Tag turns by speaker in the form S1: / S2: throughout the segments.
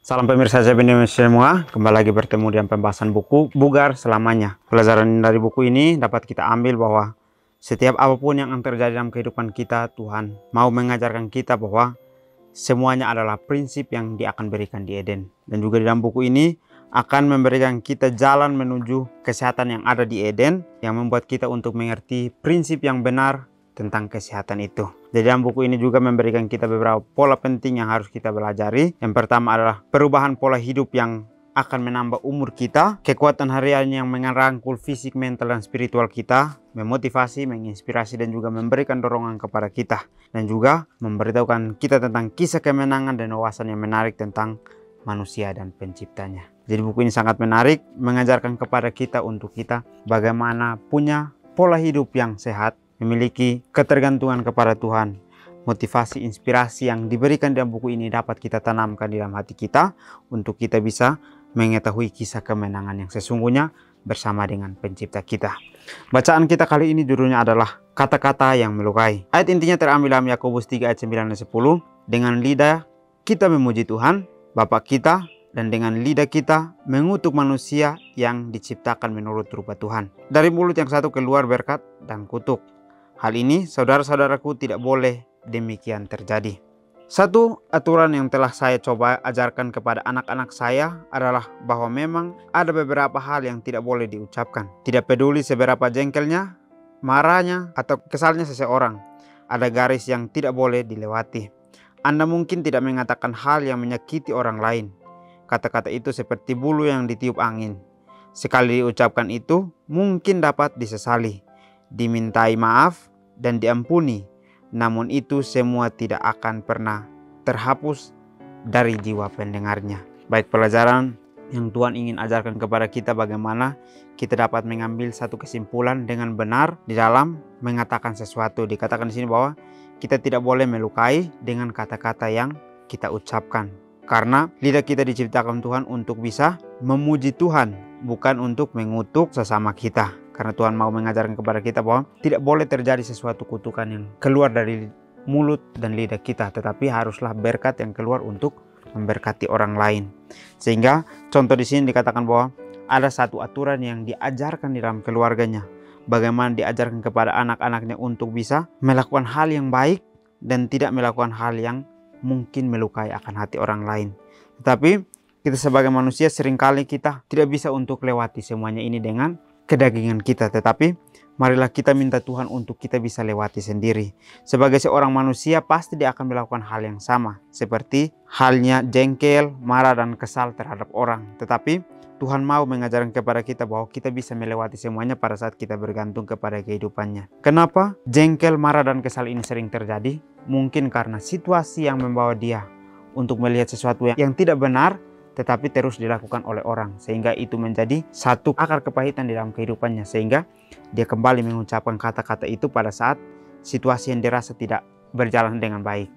S1: Salam pemirsa Indonesia semua, kembali lagi bertemu dengan pembahasan buku Bugar Selamanya. Pelajaran dari buku ini dapat kita ambil bahwa setiap apapun yang terjadi dalam kehidupan kita, Tuhan mau mengajarkan kita bahwa semuanya adalah prinsip yang Dia akan berikan di Eden. Dan juga di dalam buku ini akan memberikan kita jalan menuju kesehatan yang ada di Eden, yang membuat kita untuk mengerti prinsip yang benar tentang kesehatan itu. Jadi dalam buku ini juga memberikan kita beberapa pola penting yang harus kita pelajari. Yang pertama adalah perubahan pola hidup yang akan menambah umur kita, kekuatan harian yang merangkul fisik, mental, dan spiritual kita, memotivasi, menginspirasi, dan juga memberikan dorongan kepada kita. Dan juga memberitahukan kita tentang kisah kemenangan dan wawasan yang menarik tentang manusia dan penciptanya. Jadi buku ini sangat menarik, mengajarkan kepada kita untuk kita bagaimana punya pola hidup yang sehat, memiliki ketergantungan kepada Tuhan. Motivasi, inspirasi yang diberikan dalam buku ini dapat kita tanamkan di dalam hati kita untuk kita bisa mengetahui kisah kemenangan yang sesungguhnya bersama dengan pencipta kita. Bacaan kita kali ini judulnya adalah kata-kata yang melukai. Ayat intinya terambil dalam Yakobus 3 ayat 9 dan 10. Dengan lidah kita memuji Tuhan, Bapa kita, dan dengan lidah kita mengutuk manusia yang diciptakan menurut rupa Tuhan. Dari mulut yang satu keluar berkat dan kutuk. Hal ini saudara-saudaraku tidak boleh demikian terjadi. Satu aturan yang telah saya coba ajarkan kepada anak-anak saya adalah bahwa memang ada beberapa hal yang tidak boleh diucapkan. Tidak peduli seberapa jengkelnya, marahnya, atau kesalnya seseorang, ada garis yang tidak boleh dilewati. Anda mungkin tidak mengatakan hal yang menyakiti orang lain. Kata-kata itu seperti bulu yang ditiup angin. Sekali diucapkan itu mungkin dapat disesali, dimintai maaf, dan diampuni. Namun itu semua tidak akan pernah terhapus dari jiwa pendengarnya. Baik, pelajaran yang Tuhan ingin ajarkan kepada kita bagaimana kita dapat mengambil satu kesimpulan dengan benar di dalam mengatakan sesuatu. Dikatakan di sini bahwa kita tidak boleh melukai dengan kata-kata yang kita ucapkan. Karena lidah kita diciptakan Tuhan untuk bisa memuji Tuhan, bukan untuk mengutuk sesama kita. Karena Tuhan mau mengajarkan kepada kita bahwa tidak boleh terjadi sesuatu kutukan yang keluar dari mulut dan lidah kita, tetapi haruslah berkat yang keluar untuk memberkati orang lain. Sehingga contoh di sini dikatakan bahwa ada satu aturan yang diajarkan di dalam keluarganya. Bagaimana diajarkan kepada anak-anaknya untuk bisa melakukan hal yang baik dan tidak melakukan hal yang mungkin melukai akan hati orang lain. Tetapi kita sebagai manusia seringkali kita tidak bisa untuk lewati semuanya ini dengan kedagingan kita, tetapi marilah kita minta Tuhan untuk kita bisa lewati sendiri. Sebagai seorang manusia pasti dia akan melakukan hal yang sama, seperti halnya jengkel, marah, dan kesal terhadap orang. Tetapi Tuhan mau mengajarkan kepada kita bahwa kita bisa melewati semuanya pada saat kita bergantung kepada kehidupannya. Kenapa jengkel, marah, dan kesal ini sering terjadi? Mungkin karena situasi yang membawa dia untuk melihat sesuatu yang tidak benar, tetapi terus dilakukan oleh orang, sehingga itu menjadi satu akar kepahitan di dalam kehidupannya, sehingga dia kembali mengucapkan kata-kata itu pada saat situasi yang dirasa tidak berjalan dengan baik.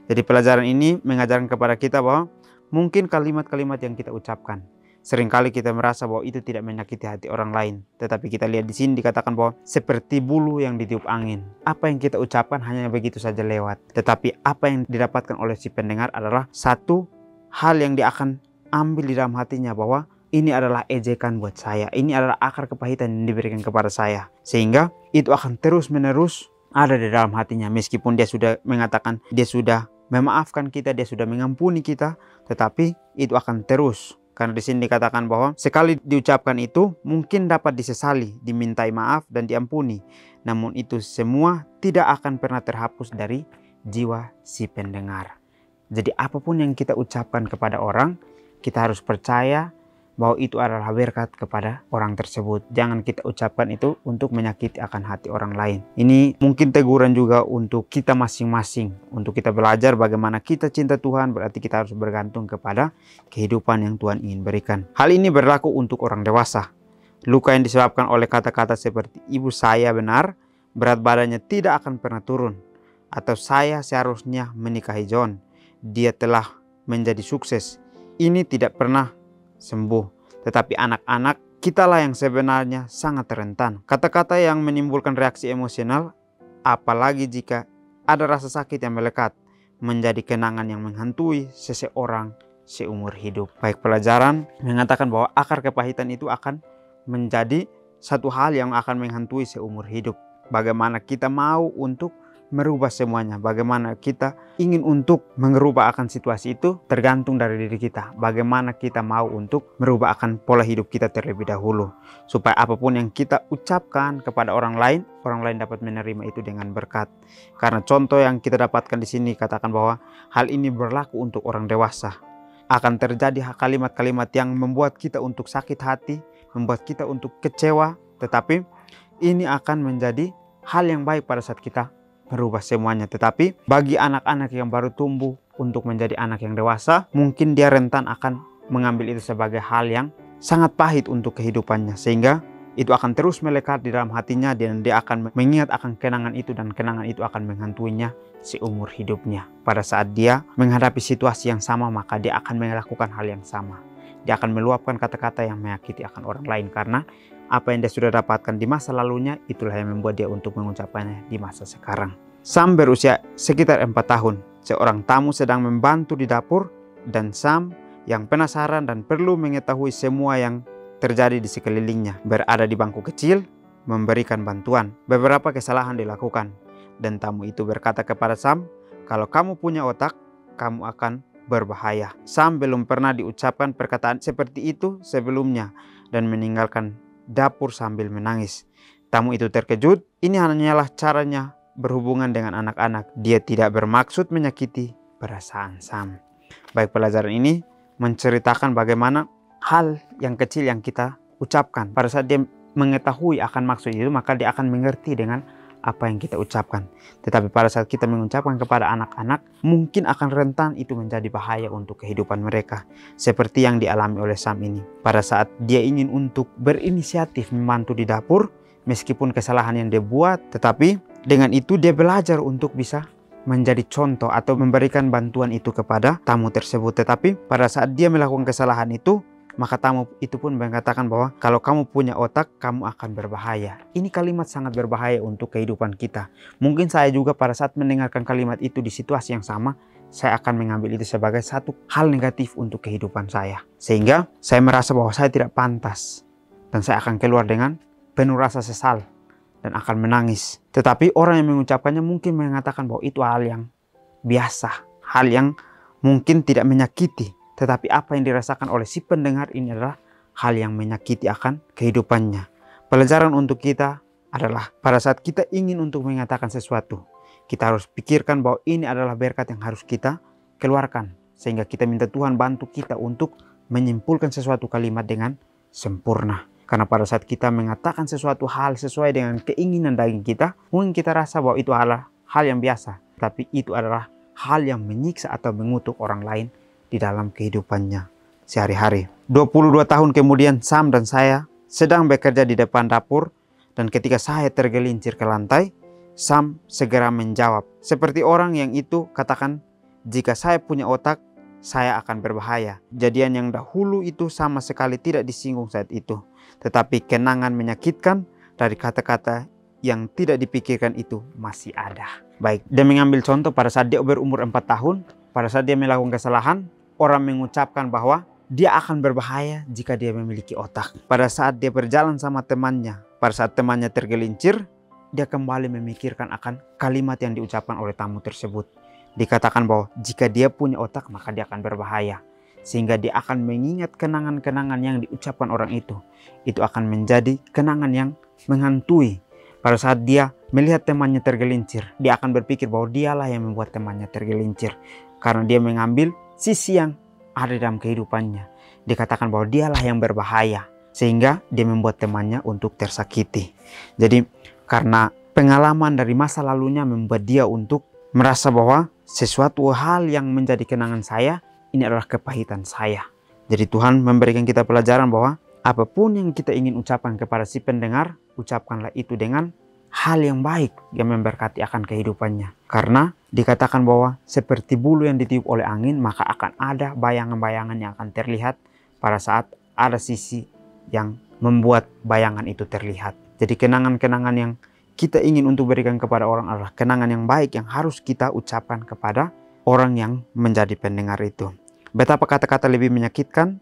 S1: Jadi pelajaran ini mengajarkan kepada kita bahwa mungkin kalimat-kalimat yang kita ucapkan seringkali kita merasa bahwa itu tidak menyakiti hati orang lain, tetapi kita lihat di sini dikatakan bahwa seperti bulu yang ditiup angin. Apa yang kita ucapkan hanya begitu saja lewat, tetapi apa yang didapatkan oleh si pendengar adalah satu hal yang dia akan ambil di dalam hatinya, bahwa ini adalah ejekan buat saya, ini adalah akar kepahitan yang diberikan kepada saya, sehingga itu akan terus menerus ada di dalam hatinya. Meskipun dia sudah mengatakan, dia sudah memaafkan kita, dia sudah mengampuni kita, tetapi itu akan terus. Karena di sini dikatakan bahwa sekali diucapkan itu mungkin dapat disesali, dimintai maaf, dan diampuni. Namun itu semua tidak akan pernah terhapus dari jiwa si pendengar. Jadi apapun yang kita ucapkan kepada orang, kita harus percaya bahwa itu adalah berkat kepada orang tersebut. Jangan kita ucapkan itu untuk menyakiti akan hati orang lain. Ini mungkin teguran juga untuk kita masing-masing. Untuk kita belajar bagaimana kita cinta Tuhan, berarti kita harus bergantung kepada kehidupan yang Tuhan ingin berikan. Hal ini berlaku untuk orang dewasa. Luka yang disebabkan oleh kata-kata seperti ibu saya benar, berat badannya tidak akan pernah turun. Atau saya seharusnya menikahi John, dia telah menjadi sukses. Ini tidak pernah sembuh, tetapi anak-anak kitalah yang sebenarnya sangat rentan. Kata-kata yang menimbulkan reaksi emosional, apalagi jika ada rasa sakit yang melekat, menjadi kenangan yang menghantui seseorang seumur hidup. Baik, pelajaran mengatakan bahwa akar kepahitan itu akan menjadi satu hal yang akan menghantui seumur hidup. Bagaimana kita mau untuk merubah semuanya, bagaimana kita ingin untuk merubah akan situasi itu tergantung dari diri kita. Bagaimana kita mau untuk merubah akan pola hidup kita terlebih dahulu, supaya apapun yang kita ucapkan kepada orang lain dapat menerima itu dengan berkat. Karena contoh yang kita dapatkan di sini katakan bahwa hal ini berlaku untuk orang dewasa. Akan terjadi kalimat-kalimat yang membuat kita untuk sakit hati, membuat kita untuk kecewa, tetapi ini akan menjadi hal yang baik pada saat kita merubah semuanya. Tetapi bagi anak-anak yang baru tumbuh untuk menjadi anak yang dewasa, mungkin dia rentan akan mengambil itu sebagai hal yang sangat pahit untuk kehidupannya, sehingga itu akan terus melekat di dalam hatinya dan dia akan mengingat akan kenangan itu, dan kenangan itu akan menghantuinya seumur hidupnya. Pada saat dia menghadapi situasi yang sama, maka dia akan melakukan hal yang sama. Dia akan meluapkan kata-kata yang menyakiti akan orang lain, karena apa yang dia sudah dapatkan di masa lalunya, itulah yang membuat dia untuk mengucapkannya di masa sekarang. Sam berusia sekitar 4 tahun. Seorang tamu sedang membantu di dapur, dan Sam yang penasaran dan perlu mengetahui semua yang terjadi di sekelilingnya, berada di bangku kecil memberikan bantuan. Beberapa kesalahan dilakukan, dan tamu itu berkata kepada Sam, "Kalau kamu punya otak, kamu akan berbahaya." Sam belum pernah diucapkan perkataan seperti itu sebelumnya dan meninggalkan dapur sambil menangis. Tamu itu terkejut. Ini hanyalah caranya berhubungan dengan anak-anak. Dia tidak bermaksud menyakiti perasaan Sam. Baik, pelajaran ini menceritakan bagaimana hal yang kecil yang kita ucapkan, pada saat dia mengetahui akan maksud itu, maka dia akan mengerti dengan apa yang kita ucapkan. Tetapi pada saat kita mengucapkan kepada anak-anak, mungkin akan rentan itu menjadi bahaya untuk kehidupan mereka. Seperti yang dialami oleh Sam ini. Pada saat dia ingin untuk berinisiatif membantu di dapur, meskipun kesalahan yang dia buat, tetapi dengan itu dia belajar untuk bisa menjadi contoh atau memberikan bantuan itu kepada tamu tersebut. Tetapi pada saat dia melakukan kesalahan itu, maka tamu itu pun mengatakan bahwa kalau kamu punya otak, kamu akan berbahaya. Ini kalimat sangat berbahaya untuk kehidupan kita. Mungkin saya juga pada saat mendengarkan kalimat itu di situasi yang sama, saya akan mengambil itu sebagai satu hal negatif untuk kehidupan saya. Sehingga saya merasa bahwa saya tidak pantas, dan saya akan keluar dengan penuh rasa sesal dan akan menangis. Tetapi orang yang mengucapkannya mungkin mengatakan bahwa itu hal yang biasa, hal yang mungkin tidak menyakiti. Tetapi apa yang dirasakan oleh si pendengar ini adalah hal yang menyakiti akan kehidupannya. Pelajaran untuk kita adalah pada saat kita ingin untuk mengatakan sesuatu, kita harus pikirkan bahwa ini adalah berkat yang harus kita keluarkan. Sehingga kita minta Tuhan bantu kita untuk menyimpulkan sesuatu kalimat dengan sempurna. Karena pada saat kita mengatakan sesuatu hal sesuai dengan keinginan daging kita, mungkin kita rasa bahwa itu adalah hal yang biasa. Tapi itu adalah hal yang menyiksa atau mengutuk orang lain di dalam kehidupannya sehari-hari. 22 tahun kemudian Sam dan saya sedang bekerja di depan dapur, dan ketika saya tergelincir ke lantai, Sam segera menjawab, seperti orang yang itu katakan, "Jika saya punya otak, saya akan berbahaya." Kejadian yang dahulu itu sama sekali tidak disinggung saat itu, tetapi kenangan menyakitkan dari kata-kata yang tidak dipikirkan itu masih ada. Baik, dia mengambil contoh pada saat dia berumur 4 tahun, pada saat dia melakukan kesalahan, orang mengucapkan bahwa dia akan berbahaya jika dia memiliki otak. Pada saat dia berjalan sama temannya, pada saat temannya tergelincir, dia kembali memikirkan akan kalimat yang diucapkan oleh tamu tersebut. Dikatakan bahwa jika dia punya otak, maka dia akan berbahaya. Sehingga dia akan mengingat kenangan-kenangan yang diucapkan orang itu. Itu akan menjadi kenangan yang menghantui. Pada saat dia melihat temannya tergelincir, dia akan berpikir bahwa dialah yang membuat temannya tergelincir. Karena dia mengambil sisi yang ada dalam kehidupannya. Dikatakan bahwa dialah yang berbahaya, sehingga dia membuat temannya untuk tersakiti. Jadi karena pengalaman dari masa lalunya membuat dia untuk merasa bahwa sesuatu hal yang menjadi kenangan saya, ini adalah kepahitan saya. Jadi Tuhan memberikan kita pelajaran bahwa apapun yang kita ingin ucapkan kepada si pendengar, ucapkanlah itu dengan hal yang baik yang memberkati akan kehidupannya. Karena dikatakan bahwa seperti bulu yang ditiup oleh angin, maka akan ada bayangan-bayangan yang akan terlihat pada saat ada sisi yang membuat bayangan itu terlihat. Jadi kenangan-kenangan yang kita ingin untuk berikan kepada orang adalah kenangan yang baik yang harus kita ucapkan kepada orang yang menjadi pendengar itu. Betapa kata-kata lebih menyakitkan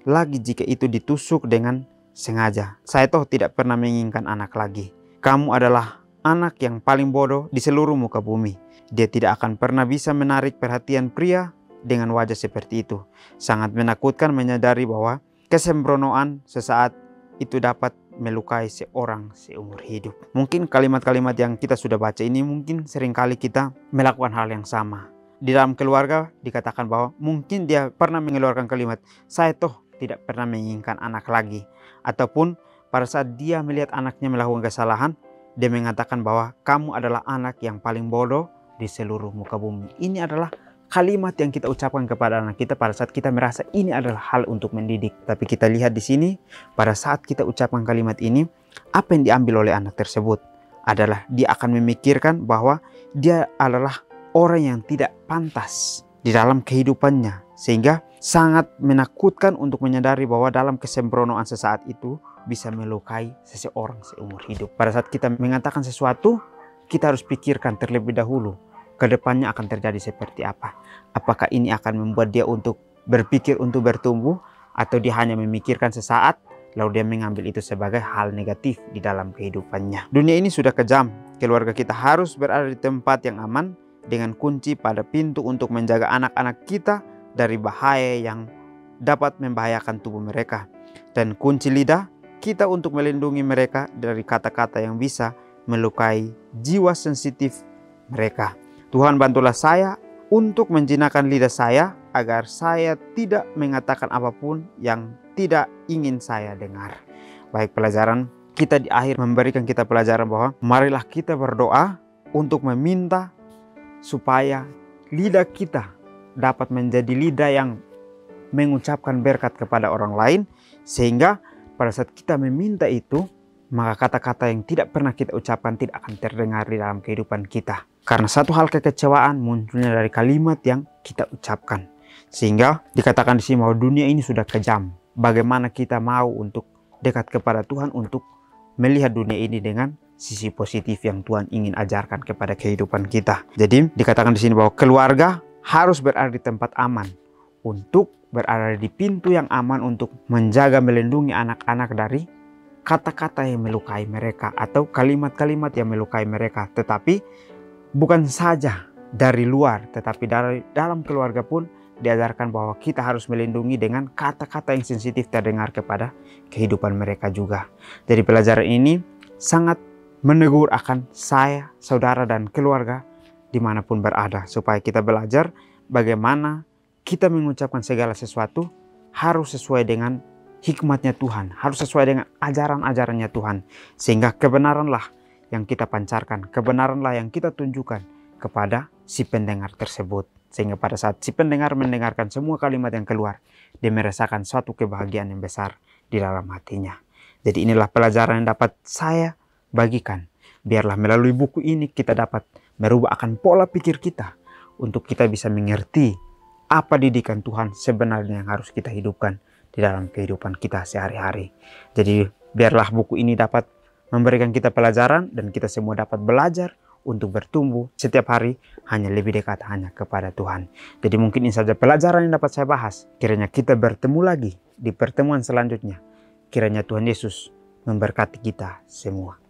S1: lagi jika itu ditusuk dengan sengaja. Saya toh tidak pernah menginginkan anak lagi. Kamu adalah anak yang paling bodoh di seluruh muka bumi. Dia tidak akan pernah bisa menarik perhatian pria dengan wajah seperti itu. Sangat menakutkan menyadari bahwa kesembronoan sesaat itu dapat melukai seorang seumur hidup. Mungkin kalimat-kalimat yang kita sudah baca ini mungkin seringkali kita melakukan hal yang sama. Di dalam keluarga dikatakan bahwa mungkin dia pernah mengeluarkan kalimat, saya toh tidak pernah menginginkan anak lagi. Ataupun pada saat dia melihat anaknya melakukan kesalahan, dia mengatakan bahwa kamu adalah anak yang paling bodoh di seluruh muka bumi. Ini adalah kalimat yang kita ucapkan kepada anak kita pada saat kita merasa ini adalah hal untuk mendidik. Tapi kita lihat di sini, pada saat kita ucapkan kalimat ini, apa yang diambil oleh anak tersebut adalah dia akan memikirkan bahwa dia adalah orang yang tidak pantas di dalam kehidupannya. Sehingga sangat menakutkan untuk menyadari bahwa dalam kesembronoan sesaat itu bisa melukai seseorang seumur hidup. Pada saat kita mengatakan sesuatu, kita harus pikirkan terlebih dahulu kedepannya akan terjadi seperti apa. Apakah ini akan membuat dia untuk berpikir untuk bertumbuh, atau dia hanya memikirkan sesaat lalu dia mengambil itu sebagai hal negatif di dalam kehidupannya. Dunia ini sudah kejam. Keluarga kita harus berada di tempat yang aman dengan kunci pada pintu untuk menjaga anak-anak kita dari bahaya yang dapat membahayakan tubuh mereka, dan kunci lidah kita untuk melindungi mereka dari kata-kata yang bisa melukai jiwa sensitif mereka. Tuhan, bantulah saya untuk menjinakkan lidah saya agar saya tidak mengatakan apapun yang tidak ingin saya dengar. Baik, pelajaran kita di akhir memberikan kita pelajaran bahwa marilah kita berdoa untuk meminta supaya lidah kita dapat menjadi lidah yang mengucapkan berkat kepada orang lain, sehingga pada saat kita meminta itu, maka kata-kata yang tidak pernah kita ucapkan tidak akan terdengar di dalam kehidupan kita. Karena satu hal kekecewaan munculnya dari kalimat yang kita ucapkan. Sehingga dikatakan di sini bahwa dunia ini sudah kejam. Bagaimana kita mau untuk dekat kepada Tuhan, untuk melihat dunia ini dengan sisi positif yang Tuhan ingin ajarkan kepada kehidupan kita. Jadi dikatakan di sini bahwa keluarga harus berada di tempat aman, untuk berada di pintu yang aman untuk menjaga melindungi anak-anak dari kata-kata yang melukai mereka atau kalimat-kalimat yang melukai mereka. Tetapi bukan saja dari luar, tetapi dari dalam keluarga pun diajarkan bahwa kita harus melindungi dengan kata-kata yang sensitif terdengar kepada kehidupan mereka juga. Jadi pelajaran ini sangat menegur akan saya, saudara, dan keluarga dimanapun berada, supaya kita belajar bagaimana kita mengucapkan segala sesuatu harus sesuai dengan hikmatnya Tuhan, harus sesuai dengan ajaran-ajarannya Tuhan, sehingga kebenaranlah yang kita pancarkan, kebenaranlah yang kita tunjukkan kepada si pendengar tersebut, sehingga pada saat si pendengar mendengarkan semua kalimat yang keluar, dia merasakan suatu kebahagiaan yang besar di dalam hatinya. Jadi inilah pelajaran yang dapat saya bagikan. Biarlah melalui buku ini kita dapat merubah akan pola pikir kita untuk kita bisa mengerti apa didikan Tuhan sebenarnya yang harus kita hidupkan di dalam kehidupan kita sehari-hari. Jadi biarlah buku ini dapat memberikan kita pelajaran dan kita semua dapat belajar untuk bertumbuh setiap hari hanya lebih dekat hanya kepada Tuhan. Jadi mungkin ini saja pelajaran yang dapat saya bahas. Kiranya kita bertemu lagi di pertemuan selanjutnya. Kiranya Tuhan Yesus memberkati kita semua.